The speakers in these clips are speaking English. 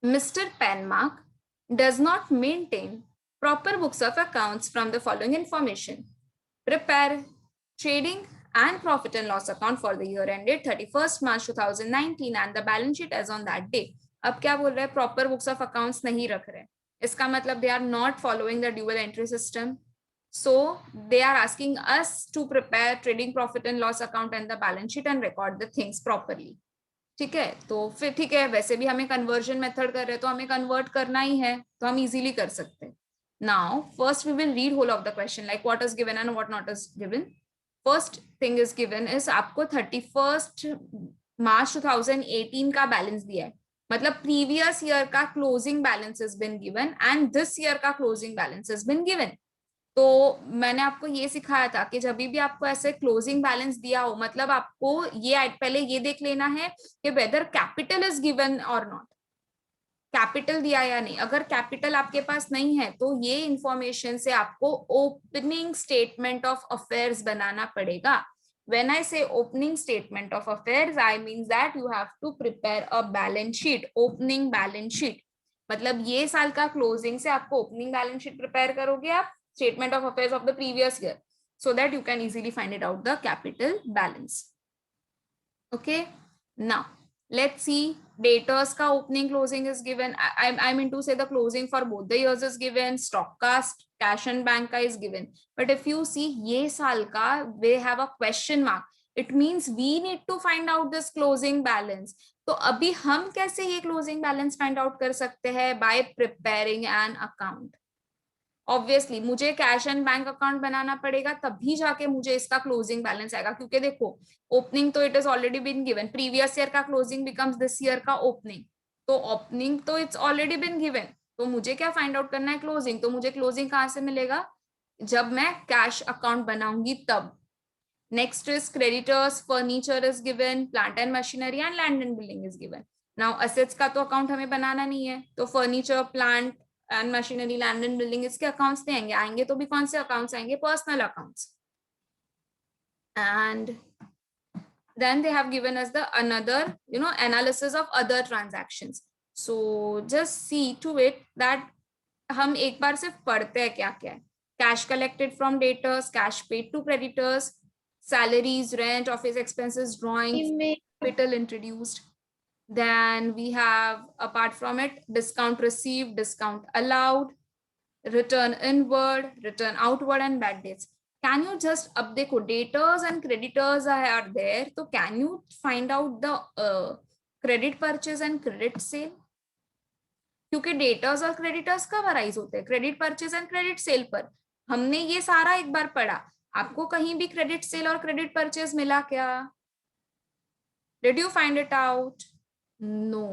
Mr. Penmark does not maintain proper books of accounts from the following information. Prepare trading and profit and loss account for the year ended 31st March 2019 and the balance sheet as on that day. अब क्या बोल रहे हैं? Proper books of accounts नहीं रख रहे. इसका मतलब they are not following the dual entry system. So they are asking us to prepare trading profit and loss account and the balance sheet and record the things properly. ठीक है, तो फिर ठीक है, वैसे भी हमें कन्वर्जन मेथड कर रहे हैं तो हमें कन्वर्ट करना ही है, तो हम इजीली कर सकते हैं. Now first we will read whole of the question like what is given and what not is given. First thing is given is आपको 31st मार्च 2018 का बैलेंस दिया है, मतलब प्रीवियस ईयर का closing balance is been given and this year का closing balance is been given. तो मैंने आपको ये सिखाया था कि जब भी आपको ऐसे क्लोजिंग बैलेंस दिया हो, मतलब आपको ये पहले ये देख लेना है कि वेदर कैपिटल इज गिवन और नॉट. कैपिटल दिया या नहीं. अगर कैपिटल आपके पास नहीं है तो ये इंफॉर्मेशन से आपको ओपनिंग स्टेटमेंट ऑफ अफेयर्स बनाना पड़ेगा. When I say opening statement of affairs, I means that you have to prepare a balance sheet, opening balance sheet. मतलब ये साल का क्लोजिंग से आपको ओपनिंग बैलेंस शीट प्रिपेयर करोगे आप, statement of affairs of the previous year, so that you can easily find it out the capital balance. Okay, now let's see. Dators का opening closing is given. I mean to say the closing for both the years is given. Stock cast, cash and bank का is given. But if you see ये साल का they have a question mark. It means we need to find out this closing balance. तो अभी हम कैसे ये closing balance find out कर सकते हैं? By preparing an account. Obviously मुझे कैश एंड बैंक अकाउंट बनाना पड़ेगा, तभी जाके मुझे इसका क्लोजिंग बैलेंस आएगा. क्योंकि देखो ओपनिंग तो it is already been given, previous year का क्लोजिंग बिकम्स दिस ईयर का ओपनिंग. तो ओपनिंग तो इट्स ऑलरेडी बीन गिवन, तो मुझे क्या फाइंड आउट करना है? क्लोजिंग. तो मुझे क्लोजिंग कहाँ से मिलेगा? जब मैं कैश अकाउंट बनाऊंगी तब. Next is creditors. Furniture is given, plant and machinery and land and building is given. Now assets का तो अकाउंट हमें बनाना नहीं है, तो furniture, plant and machinery, land and building, इसके अकाउंट्स नहीं आएंगे. आएंगे तो भी कौन से अकाउंट्स आएंगे? Personal accounts. And then they have given us the another analysis of other transactions. So just see to it that हम एक बार सिर्फ पढ़ते हैं क्या क्या है. Cash collected from debtors, cash paid to creditors, salaries, rent, office expenses, drawings, capital introduced. Then we have, apart from it, discount received, discount allowed, return inward, return outward, and bad debts. Can you just, अब देखो debtors and creditors are there, तो can you find out the credit purchase and credit sale? क्योंकि debtors और creditors कब arise होते हैं? Credit purchase and credit sale पर. हमने ये सारा एक बार पढ़ा. आपको कहीं भी क्रेडिट सेल और क्रेडिट परचेज मिला क्या? Did you find it out? No.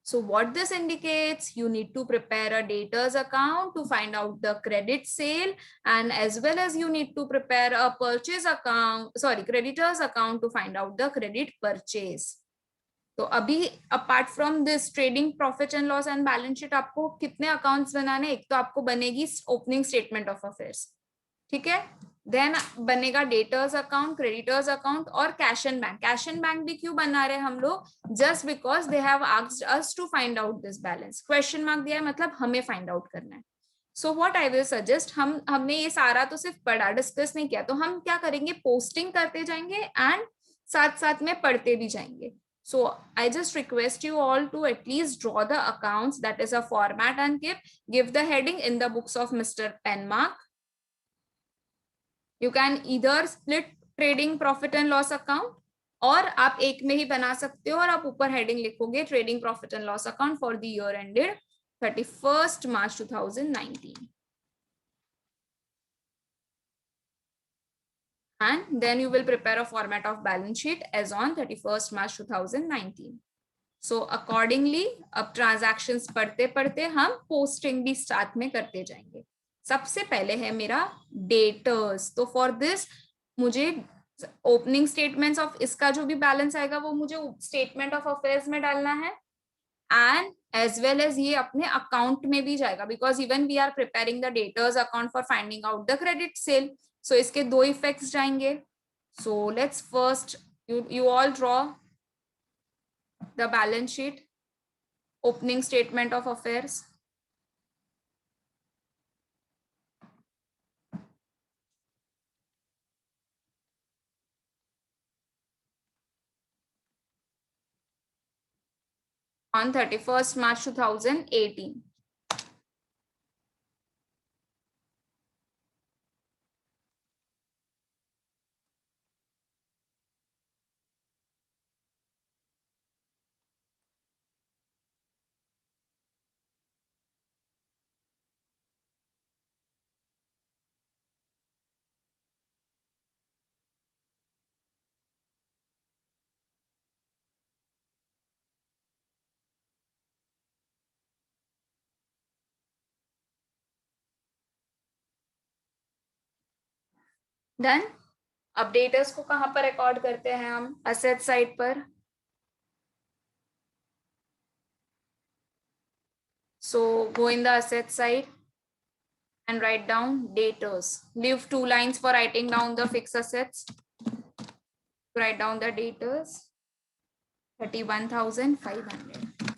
So what this indicates, you need to prepare a debtors account to find out the credit sale, and as well as you need to prepare a purchase account, sorry, creditors account to find out the credit purchase. तो अभी apart from this trading profit and loss and balance sheet आपको कितने accounts बनाने? एक तो आपको बनेगी opening statement of affairs, ठीक है. देन बनेगा डेटर्स अकाउंट, क्रेडिटर्स अकाउंट और cash and bank. Cash and bank भी क्यों बना रहे हैं हम लोग? Just because they have asked us to find out this balance. Question mark दिया है, मतलब हमें फाइंड आउट करना है. So what I will suggest, हमने ये सारा तो सिर्फ पढ़ा, डिस्कस नहीं किया, तो हम क्या करेंगे? पोस्टिंग करते जाएंगे एंड साथ साथ में पढ़ते भी जाएंगे. So I just request you all to at least draw the accounts, that is a format, and give the heading in the books of Mr. Penmark. You can either split trading profit and loss account, और आप एक में ही बना सकते हो और आप ऊपर हेडिंग लिखोगे trading profit and loss account for the year ended 31st March 2019. And then you will prepare a format of balance sheet as on 31st March 2019. So accordingly, अब transactions पढ़ते पढ़ते हम posting भी साथ में करते जाएंगे. सबसे पहले है मेरा daters. तो for this मुझे opening statements of इसका जो भी balance आएगा वो मुझे statement of affairs में डालना है, and as well as ये अपने account में भी जाएगा, because even we are preparing the daters account for finding out the credit sale. So इसके दो effects जाएंगे. So let's first you all draw the balance sheet. opening statement of affairs. On 31st March 2018. Done. अब debtors को कहां पर record करते हैं हम? असेट साइड पर. So go in the asset side and write down daters. Leave 2 lines for writing down the fixed assets. Write down the daters 31,500.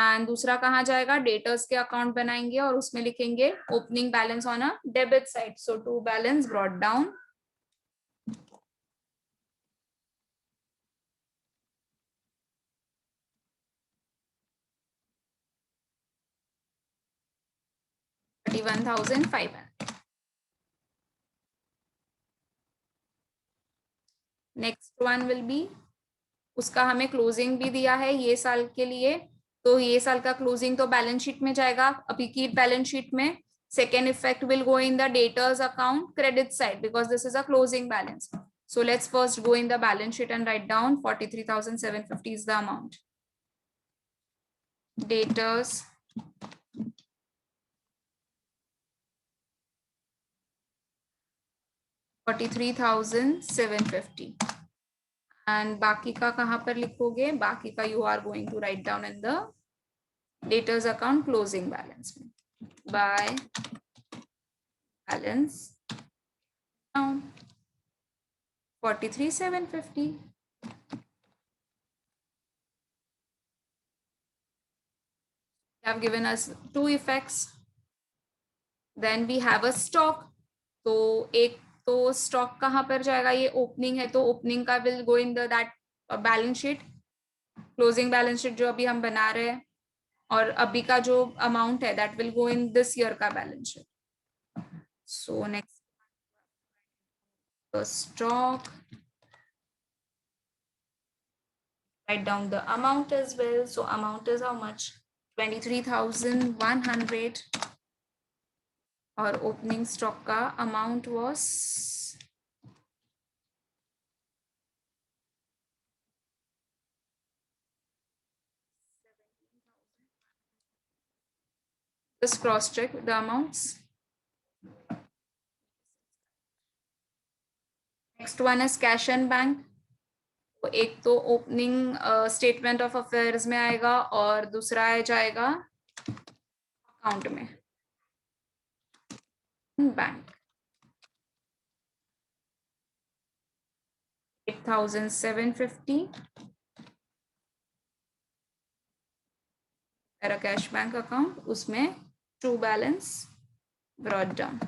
And दूसरा कहाँ जाएगा? डेटर्स के अकाउंट बनाएंगे और उसमें लिखेंगे opening balance on a debit side. So to balance brought down. $31,500. Next one will be, उसका हमें क्लोजिंग भी दिया है ये साल के लिए, तो ये साल का क्लोजिंग तो बैलेंस शीट में जाएगा अभी की बैलेंस शीट में. Second effect will go in the debtors account credit side because this is a closing balance. So let's first go in the balance sheet and write down 43,750 is the amount. Debtors 43,750. And बाकी का कहाँ पर लिखोगे? बाकी का you are going to write down in the debtors account closing balance by balance down 43,750. Have given us 2 effects. Then we have a stock. तो एक तो स्टॉक कहाँ पर जाएगा? ये ओपनिंग है तो ओपनिंग का will go in the that balance sheet, closing balance sheet जो अभी हम बना रहे हैं, और अभी का जो अमाउंट है that will go in this year का balance sheet. So next stock, write down the amount as well. So amount is how much? 23,100. और ओपनिंग स्टॉक का amount was just cross check the amounts. Next one is cash and bank. तो एक तो opening statement of affairs में आएगा और दूसरा आ जाएगा अकाउंट में बैंक. 8,750 मेरा कैश बैंक अकाउंट, उसमें true balance brought down.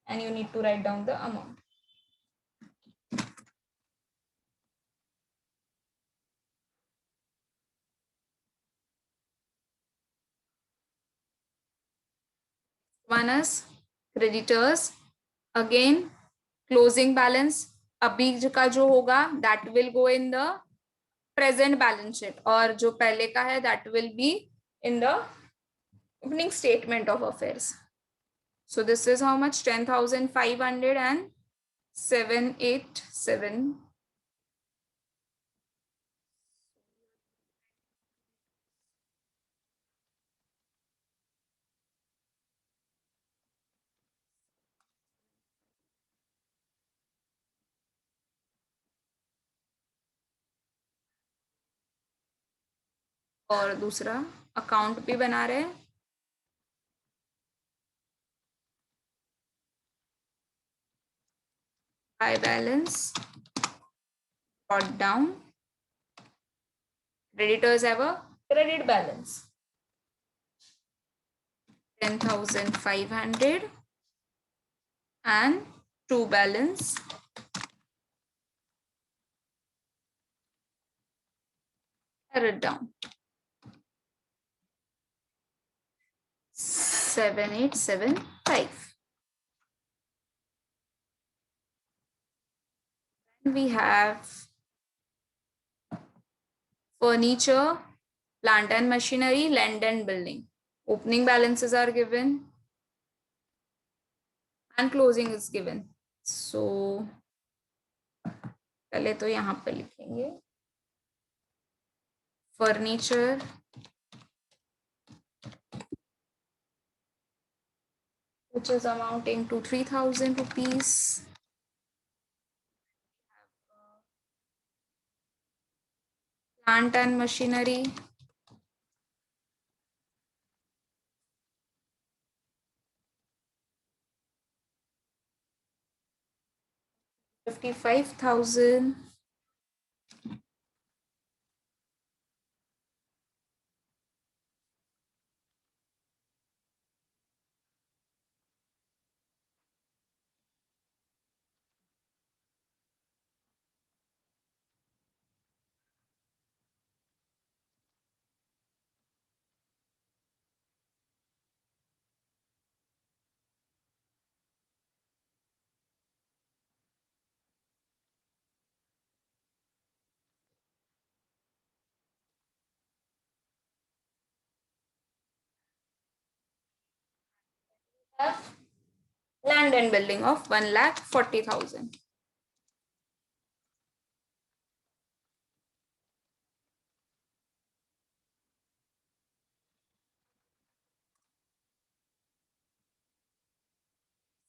And you need to write down the amount. One is creditors. Again, closing balance अभी का जो होगा that will go in the present balance sheet, और जो पहले का है that will be in the opening statement of affairs. So this is how much? 10,507.87. और दूसरा अकाउंट भी बना रहे हैं. high balance brought down. Creditors have a credit balance 10,500 and true balance write down 7875. We have furniture, plant and machinery, land and building. Opening balances are given and closing is given. So पहले तो यहाँ पे लिखेंगे furniture, which is amounting to 3,000 rupees. Plant and machinery, $55,000. Land and building of 1,40,000.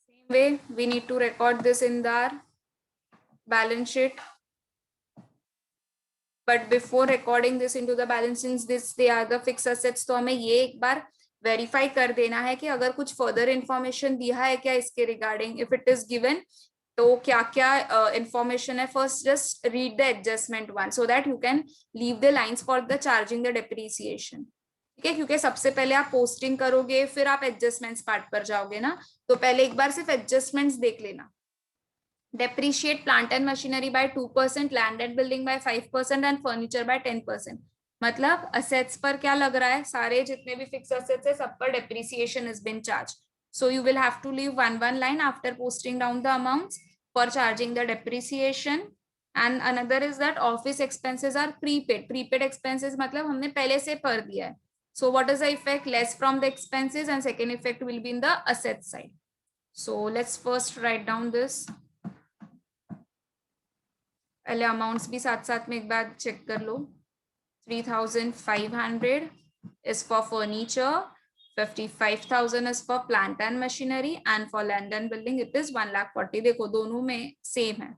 Same way, we need to record this in the balance sheet. But before recording this into the balance sheet, this they are the fixed assets. तो हमें ये एक बार verify कर देना है कि अगर कुछ further information दिया है क्या इसके regarding, if it is given, तो क्या क्या information है. First, just read the adjustment one so that you can leave the lines for the charging the depreciation. ठीक है, क्योंकि सबसे पहले आप पोस्टिंग करोगे फिर आप एडजस्टमेंट्स पार्ट पर जाओगे ना, तो पहले एक बार सिर्फ एडजस्टमेंट्स देख लेना. Depreciate plant and machinery by 2%, land and building by 5% and furniture by 10%. मतलब assets पर क्या लग रहा है, सारे जितने भी fixed assets है सब पर depreciation has been charged. So you will have to leave one line after posting down the amounts for charging the depreciation. And another is that office expenses are prepaid. Prepaid expenses मतलब हमने पहले से भर दिया है. So what is the effect? Less from the expenses, and second effect will be in the asset side. So let's first write down this. पहले amounts भी साथ साथ में एक बार चेक कर लो. 3,500 is for furniture, 55,000 is for plant and machinery, and for land and building it is 1,40,000. देखो दोनों में सेम है,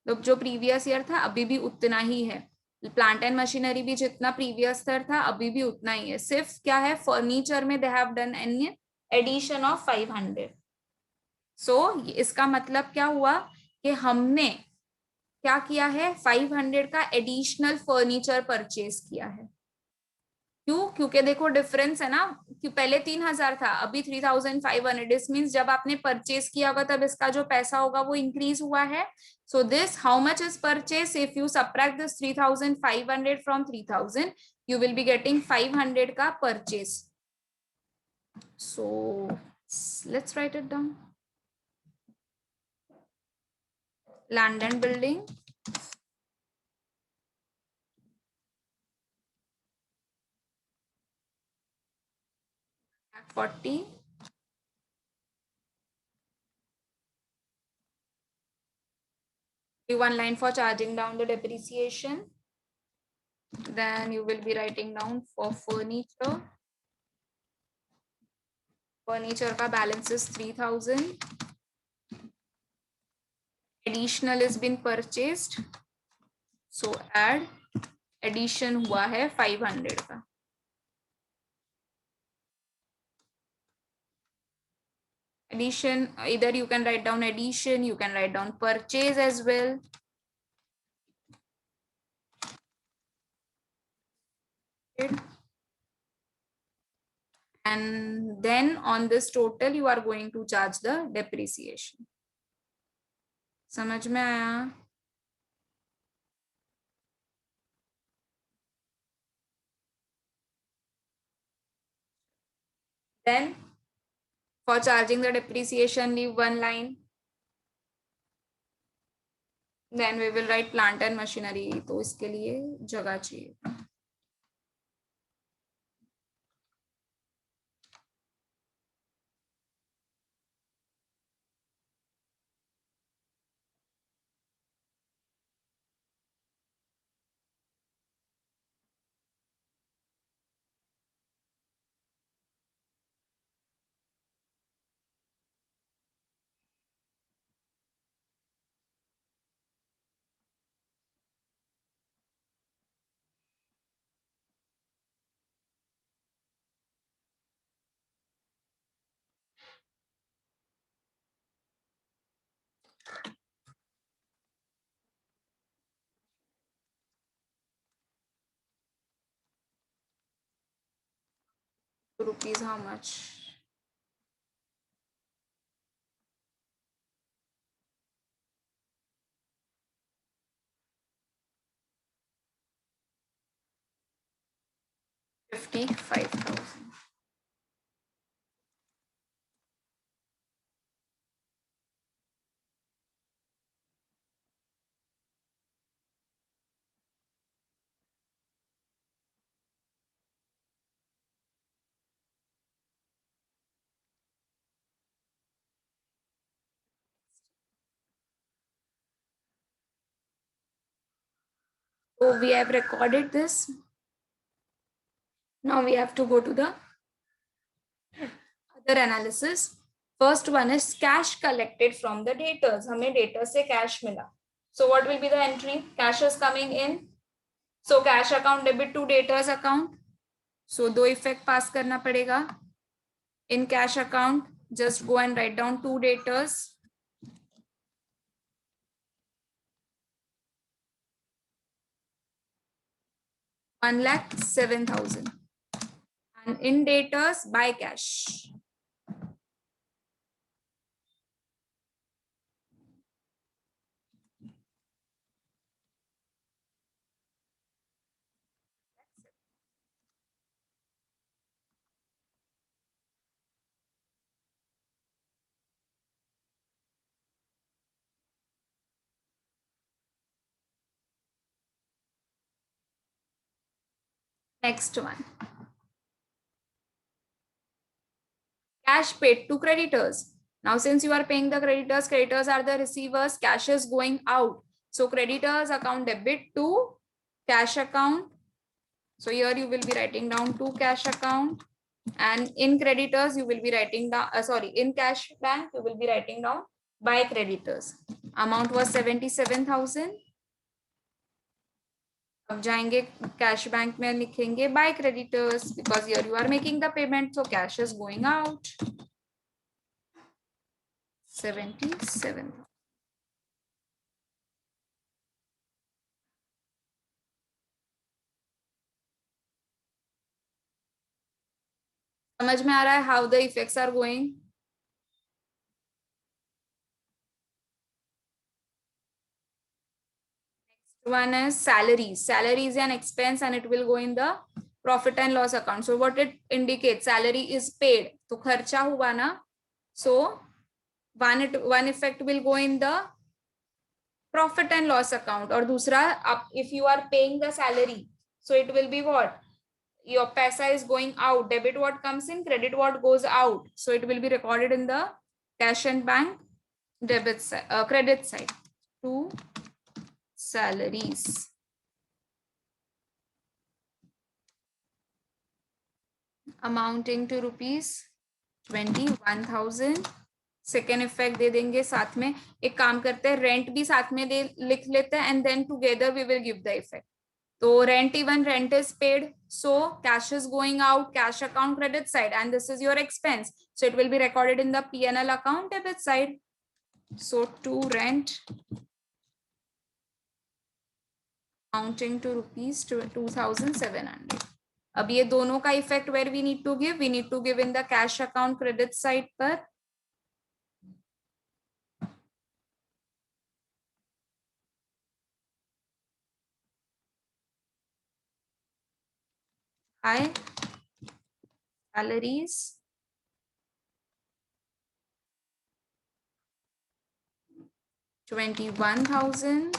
तो जो प्रीवियस ईयर था अभी भी उतना ही है. प्लांट एंड मशीनरी भी जितना प्रीवियस ईयर था अभी भी उतना ही है. सिर्फ क्या है, फर्नीचर में they have done an addition of 500. So इसका मतलब क्या हुआ कि हमने क्या किया है, 500 का एडिशनल फर्नीचर परचेज किया है. क्यों? क्योंकि देखो डिफरेंस है ना, कि पहले 3,000 था अभी 3,500. दिस मींस जब आपने परचेज किया होगा तब इसका जो पैसा होगा वो इंक्रीज हुआ है. So this how much is purchase, if you subtract this 3,500 from 3,000 you will be getting 500 का purchase. So let's write it down. Land and building, $40. One line for charging down the depreciation. Then you will be writing down for furniture. Furniture का balance is 3,000. Additional has been purchased. So add addition हुआ है 500 का. Addition, either you can write down addition, you can write down purchase as well. And then on this total you are going to charge the depreciation. समझ में आया? Then for charging the depreciation, leave one line. Then we will write plant and machinery. तो इसके लिए जगह चाहिए. Rupees how much? $55,000. So we have recorded this. Now we have to go to the other analysis. First one is cash collected from the debtors. हमें debtors से cash मिला. So what will be the entry? Cash is coming in. So cash account debit to debtors account. So दो effect pass करना पड़ेगा. In cash account, just go and write down two debtors. $1,07,000. And in debtors, buy cash. Next one. Cash paid to creditors. Now, since you are paying the creditors, creditors are the receivers, cash is going out. So creditors account debit to cash account. So here you will be writing down to cash account, and in creditors you will be writing down, in cash bank you will be writing down by creditors. Amount was 77,000. अब जाएंगे cash bank में लिखेंगे by creditors because here you are making the payment, so cash is going out 77. समझ में आ रहा है how the effects are going? One is salaries. Salary is an expense and it will go in the profit and loss account. So what it indicates, salary is paid. तो खर्चा हुआ ना, so one effect will go in the profit and loss account. और दूसरा, if you are paying the salary, so it will be what? Your paisa is going out. Debit what comes in, credit what goes out. So it will be recorded in the cash and bank debit side, credit side. To salaries. Amounting to ₹21,000. Second effect दे देंगे साथ में. एक काम करते हैं, rent भी साथ में दे लिख लेते हैं, and then together we will give the effect. So rent, even rent is paid. So cash is going out, cash account credit side, and this is your expense. So it will be recorded in the P&L account debit side. So to rent amounting to rupees 2,700. अब ये दोनों का effect where we need to give in the cash account credit side पर. High salaries, 21,000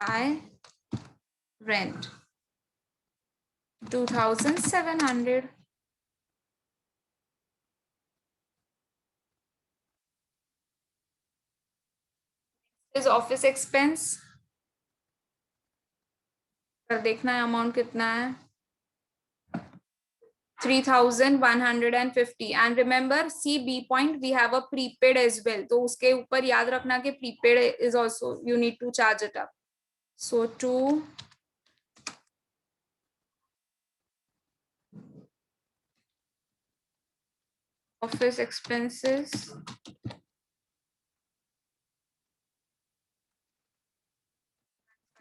by rent 2,700. Is office expense. पर देखना है amount कितना है. 3,150. and remember see B point we have a prepaid as well. तो उसके ऊपर याद रखना कि prepaid is also you need to charge it up. So to office expenses,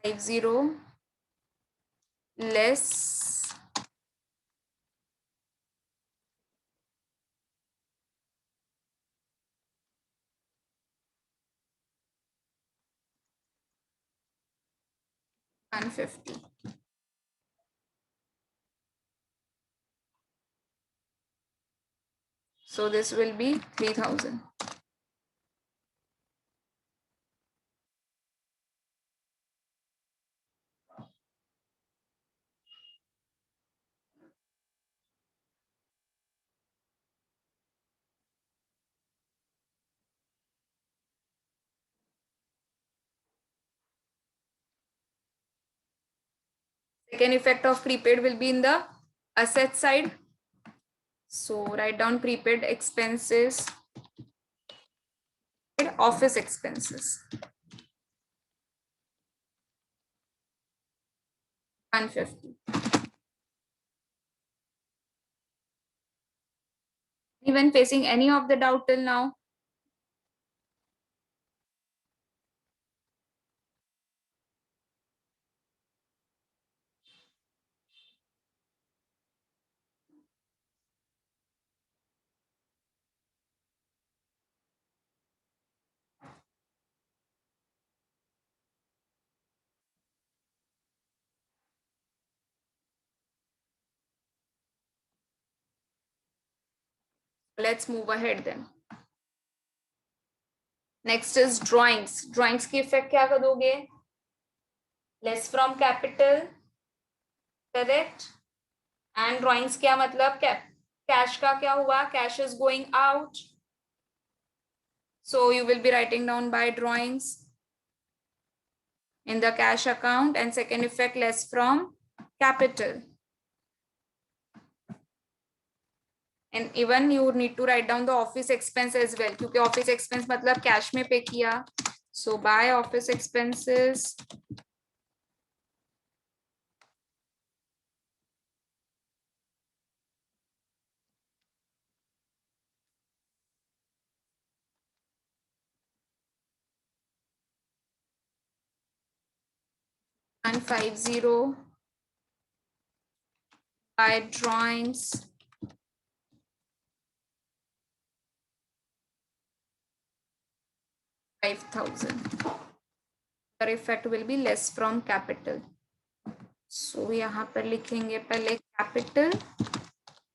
$50 less $150. So this will be 3,000. Second effect of prepaid will be in the asset side. So write down prepaid expenses, office expenses. 150. Even facing any of the doubt till now? Let's move ahead then. Next is drawings. Drawings की effect क्या कर दोगे? Less from capital, correct? And drawings क्या मतलब cash का क्या हुआ? Cash is going out. So you will be writing down by drawings in the cash account, and second effect less from capital. And even you need to write down the office expense as well, क्योंकि office expense मतलब cash में pay किया. So by office expenses, and 50 by drawings, 5,000. The effect will be less from capital. So यहाँ पर लिखेंगे पहले capital.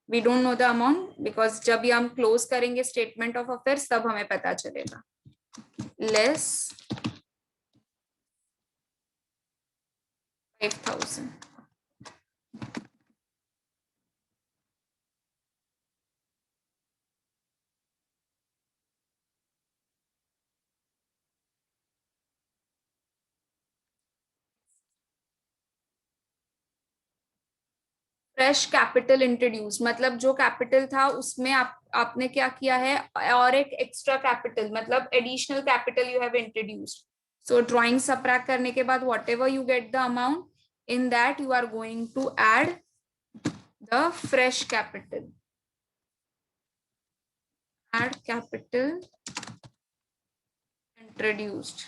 We don't know the amount because जब भी हम close करेंगे statement of affairs तब हमें पता चलेगा. Less 5,000. फ्रेश कैपिटल इंट्रोड्यूस मतलब जो कैपिटल था उसमें आपने क्या किया है और एक एक्स्ट्रा कैपिटल मतलब additional capital you have introduced. So drawing subtract करने के बाद whatever you get the amount, in that you are going to add the fresh capital. Add capital introduced.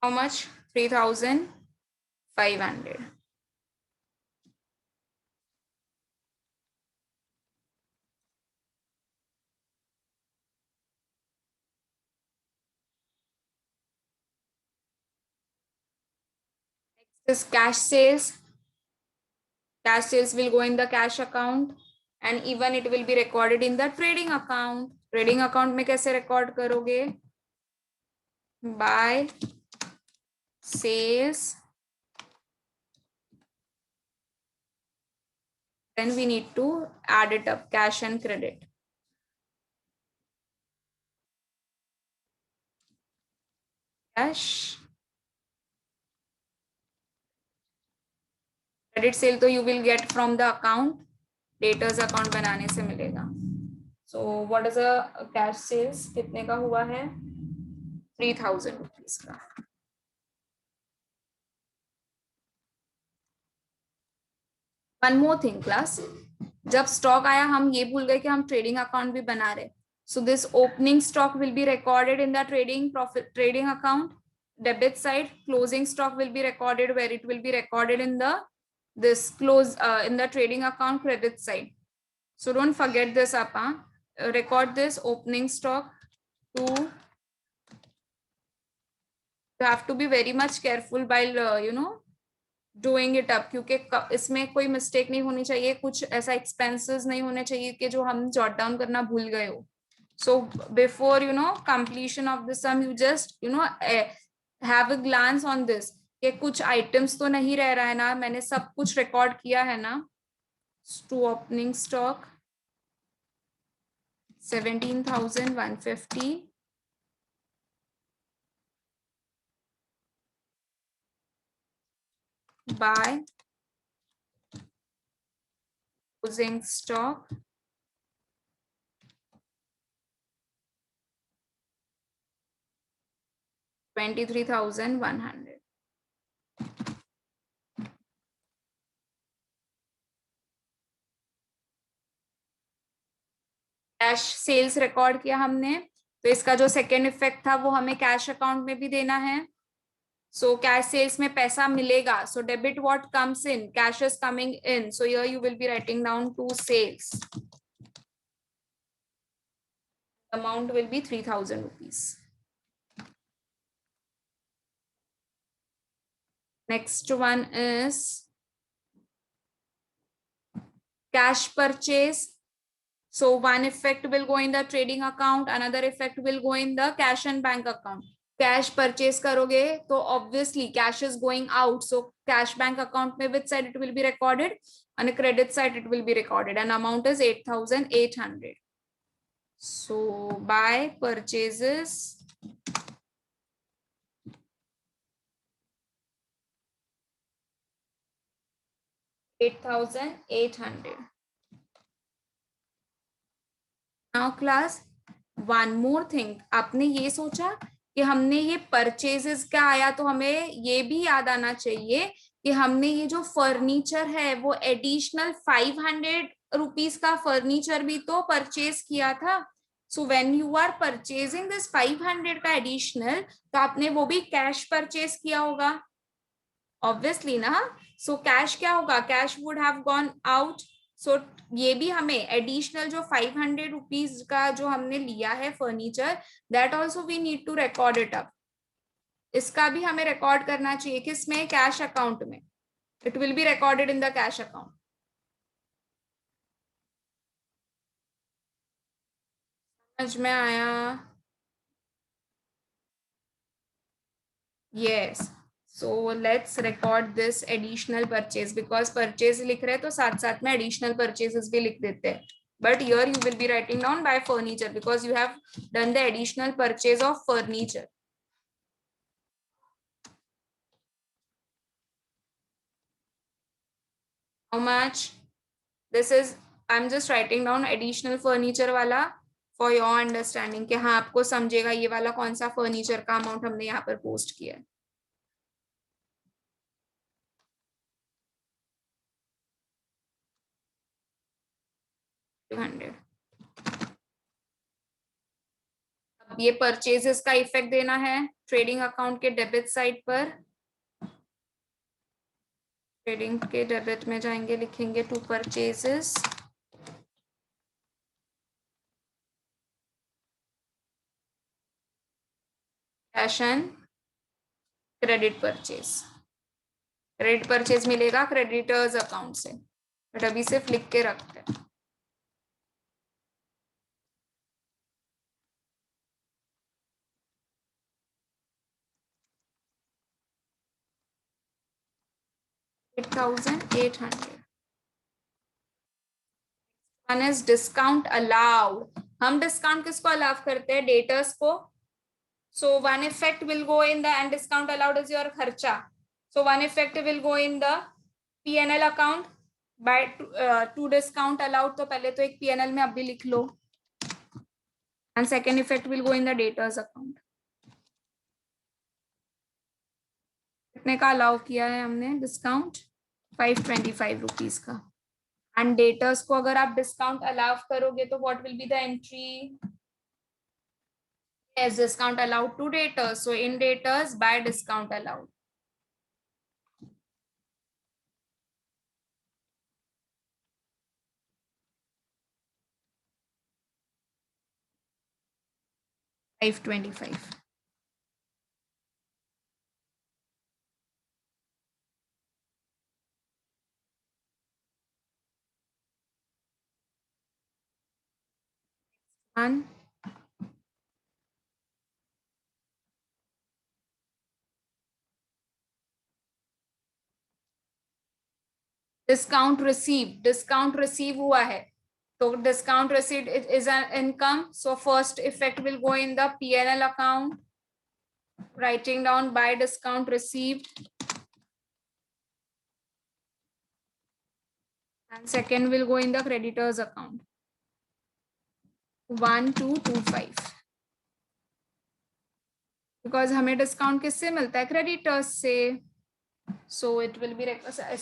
How much? 3,500. This cash sales. Cash sales will go in the cash account and even it will be recorded in the trading account. Trading account में कैसे record करोगे? By sales. Then we need to add it up, cash and credit. Cash. Credit sale तो you will get from the account. Debtors account बनाने से मिलेगा. So what is a cash sales? कितने का हुआ है? 3,000 rupees का. One more thing class. जब स्टॉक आया हम ये भूल गए कि हम ट्रेडिंग अकाउंट भी बना रहे. So this opening stock will be recorded in the trading account debit side. Closing stock will be recorded where it will be recorded in the in the trading account credit side. So don't forget this up. Record this opening stock to. You have to be very much careful while doing it up, क्योंकि इसमें कोई mistake नहीं होनी चाहिए, कुछ ऐसा expenses नहीं होने चाहिए कि जो हम जॉट डाउन करना भूल गए हो. So before completion of the sum, you just have a glance on this कि कुछ आइटम्स तो नहीं रह रहा है ना, मैंने सब कुछ रिकॉर्ड किया है ना. To opening stock 17,150 by closing stock 23,100. Cash sales record किया हमने, तो इसका जो सेकेंड इफेक्ट था वो हमें कैश अकाउंट में भी देना है. सो कैश सेल्स में पैसा मिलेगा. So debit what comes in, cash is coming in. So here you will be writing down to sales. Amount will be 3,000 rupees. Next one is cash purchase. So one effect will go in the trading account, another effect will go in the cash and bank account. Cash purchase करोगे तो obviously cash is going out, so cash bank account में which side it will be recorded, on a credit side it will be recorded, and amount is 8,800. So by purchases 8,800. Now class, one more thing. आपने ये सोचा कि हमने ये purchases का आया तो हमें ये भी याद आना चाहिए कि हमने ये जो फर्नीचर है वो एडिशनल 500 रुपीज का फर्नीचर भी तो परचेज किया था. So when you are purchasing this 500 का एडिशनल, तो आपने वो भी कैश परचेज किया होगा ऑब्वियसली ना. सो कैश क्या होगा, cash would have gone out. So ये भी हमें एडिशनल जो 500 रुपीज का जो हमने लिया है furniture, that also we need to record it up. इसका भी हमें रिकॉर्ड करना चाहिए किसमें, कैश अकाउंट में. It will be recorded in the cash account. समझ में आया? Yes. So let's record this additional purchase, because purchase लिख रहे हैं तो साथ साथ में additional purchases भी लिख देते हैं. But here you will be writing down by furniture because you have done the additional purchase of furniture. How much? This is, I'm just writing down additional furniture वाला for your understanding कि हाँ आपको समझेगा ये वाला कौन सा furniture का अमाउंट हमने यहाँ पर पोस्ट किया है. 200. अब ये परचेजेस का इफेक्ट देना है ट्रेडिंग अकाउंट के डेबिट साइड पर. ट्रेडिंग के डेबिट में जाएंगे, लिखेंगे to purchases. Cash and credit purchase. Credit purchase मिलेगा क्रेडिटर्स अकाउंट से, बट अभी सिर्फ लिख के रखते हैं. $8,800. One is discount allowed. हम डिस्काउंट किसको अलाउ करते हैं? डेटर्स को. So one effect will go in the, and discount allowed is your kharcha. So one effect will go in the P&L account by to discount allowed. तो पहले तो एक P&L में अभी लिख लो. And second effect will go in the debtors account. कितने का allow किया है हमने डिस्काउंट? 525 रुपीज का. एंड डेटर्स को अगर आप डिस्काउंट अलाउ करोगे तो what will be the entry? Yes, discount allowed to debtors. So in debtors by discount allowed. $525. One. Discount receive हुआ है तो discount received is an income. So first effect will go in the P&L account, writing down by discount received. And second will go in the creditors account. 1225. Because हमें discount किससे मिलता है? Creditors से. So it will be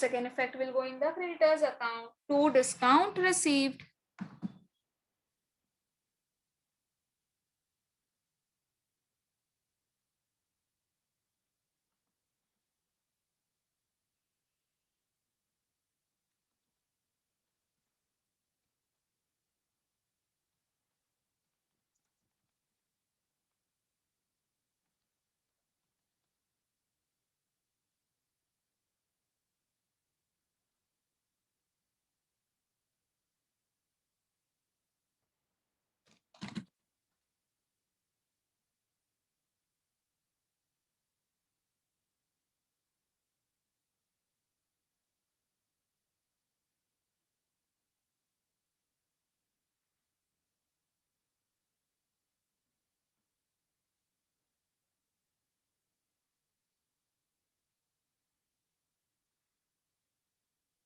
second effect will go in the creditors account to discount received.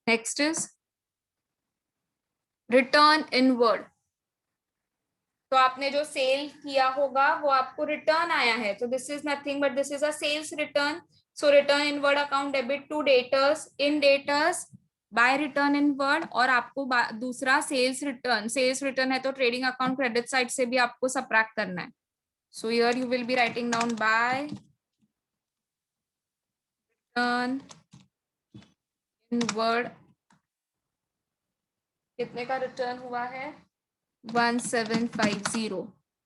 Next is return inward. तो आपने जो cell किया होगा वो आपको रिटर्न आया है. तो this is nothing but this is a sales return. So return inward account debit to debtors in debtors by return inward. और आपको दूसरा सेल्स रिटर्न है तो ट्रेडिंग अकाउंट क्रेडिट साइड से भी आपको सबट्रैक्ट करना है. सो here you will be writing down by return inward. कितने का रिटर्न हुआ है? 1750.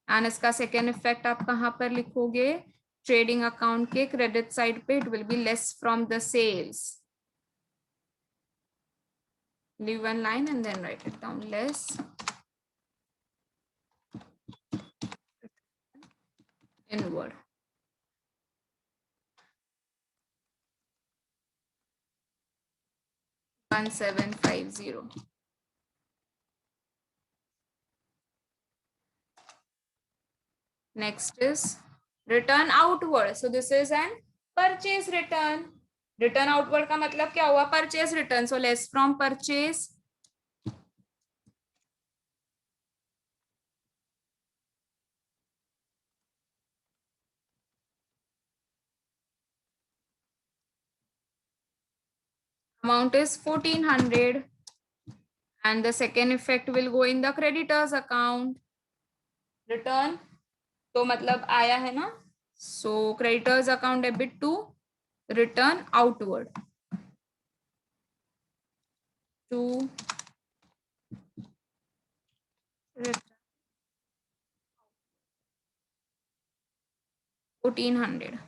एंड इसका सेकेंड इफेक्ट आप कहां पर लिखोगे? ट्रेडिंग अकाउंट के क्रेडिट साइड पे. It will be less from the sales. leave one line and then write it down. Less inward. $1750. Next is return outward. So this is an purchase return. Return outward का मतलब क्या हुआ? Purchase return, so less from purchase amount is 1400 and the second effect will go in the creditors account. Return तो मतलब आया है ना, so creditors account debit to return outward to return 1400.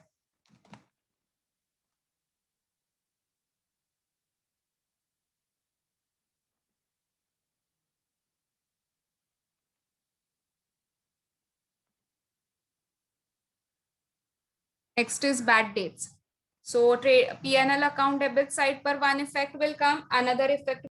Next is bad dates. So P&L account debit side पर one effect will come, another effect